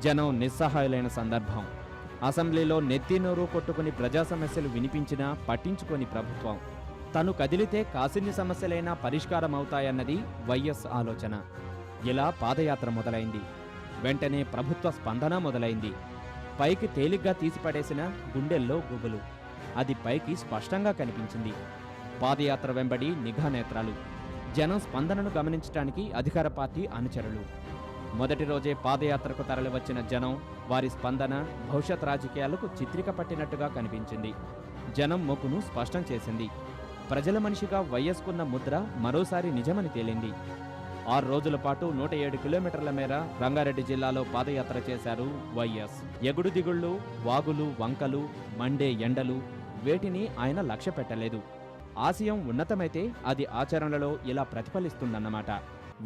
జనం నిస్సహాయులైన సందర్భం. అసెంబ్లీలో నెత్తినోరు కొట్టుకుని ప్రజా సమస్యలు వినిపించినా పట్టించుకోని ప్రభుత్వం. తను కదిలితే కాసిన్ని సమస్యలైనా పరిష్కారమవుతాయన్నది వైఎస్ ఆలోచన. ఇలా పాదయాత్ర మొదలైంది. వెంటనే ప్రభుత్వ స్పందన మొదలైంది. పైకి తేలిగ్గా తీసిపడేసిన గుండెల్లో గుబులు. అది పైకి స్పష్టంగా కనిపించింది. పాదయాత్ర వెంబడి నిఘా నేత్రాలు. జనం స్పందనను గమనించడానికి అధికార పార్టీ అనుచరులు. మొదటి రోజే పాదయాత్రకు తరలివచ్చిన జనం, వారి స్పందన భవిష్యత్ రాజకీయాలకు చిత్రిక పట్టినట్టుగా కనిపించింది. జనం మొక్కును స్పష్టం చేసింది. ప్రజల మనిషిగా వైఎస్కున్న ముద్ర మరోసారి నిజమని తేలింది. 6 రోజుల పాటు 107 కిలోమీటర్ల మేర రంగారెడ్డి జిల్లాలో పాదయాత్ర చేశారు వైఎస్. ఎగుడు దిగుళ్ళు, వాగులు, వంకలు, మండే ఎండలు, వేటిని ఆయన లక్ష్య పెట్టలేదు. ఆశయం ఉన్నతమైతే అది ఆచరణలో ఇలా ప్రతిఫలిస్తుందన్నమాట.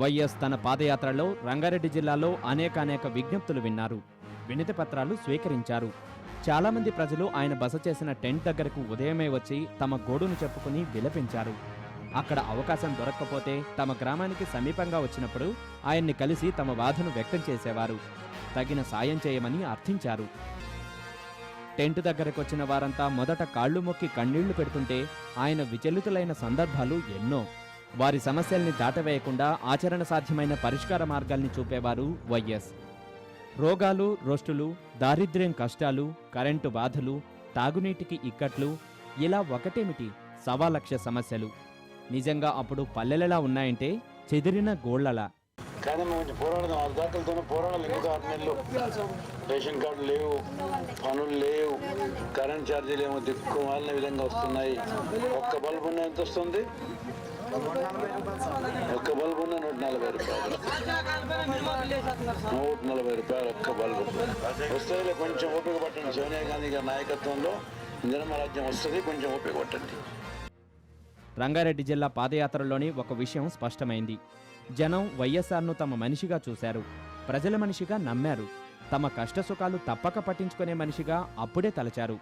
వైఎస్ తన పాదయాత్రలో రంగారెడ్డి జిల్లాలో అనేక విజ్ఞప్తులు విన్నారు. వినతి పత్రాలు స్వీకరించారు. చాలామంది ప్రజలు ఆయన బస చేసిన టెంట్ దగ్గరకు ఉదయమే వచ్చి తమ గోడును చెప్పుకుని విలపించారు. అక్కడ అవకాశం దొరక్కపోతే తమ గ్రామానికి సమీపంగా వచ్చినప్పుడు ఆయన్ని కలిసి తమ బాధను వ్యక్తం చేసేవారు. తగిన సాయం చేయమని అర్థించారు. టెంట్ దగ్గరకొచ్చిన వారంతా మొదట కాళ్లు మొక్కి కన్నీళ్లు పెడుతుంటే ఆయన విచలితులైన సందర్భాలు ఎన్నో. వారి సమస్యల్ని దాటవేయకుండా ఆచరణ సాధ్యమైన పరిష్కార మార్గాల్ని చూపేవారు వైఎస్. రోగాలు, రొస్టులు, దారిద్ర్యం కష్టాలు, కరెంటు బాధలు, తాగునీటికి ఇక్కట్లు, ఇలా ఒకటేమిటి 1,00,000 సమస్యలు. నిజంగా అప్పుడు పల్లెలెలా ఉన్నాయంటే చెదిరిన గోళ్లలా. కానీ మేము పోరాడదాం, 6 దాఖలతోనే పోరాడాలి. ఇంకా 6 నెలలు రేషన్ కార్డు లేవు, పనులు లేవు, కరెంట్ ఛార్జీలు ఏమో దిక్కు మాలిన విధంగా వస్తున్నాయి. ఒక్క బల్బు ఉన్న ఎంత వస్తుంది? ఒక్క బల్బు ఉన్న 140 రూపాయలు. 140 రూపాయలు ఒక్క బల్బు వస్తుంది. కొంచెం ఓపిక పట్టండి. సోనియా గాంధీ గారి నాయకత్వంలో నిర్మరాజ్యం వస్తుంది. కొంచెం ఓపిక పట్టండి. రంగారెడ్డి జిల్లా పాదయాత్రలోని ఒక విషయం స్పష్టమైంది. జనం వైఎస్ఆర్ను తమ మనిషిగా చూశారు. ప్రజల మనిషిగా నమ్మారు. తమ కష్టసుఖాలు తప్పక పట్టించుకునే మనిషిగా అప్పుడే తలచారు.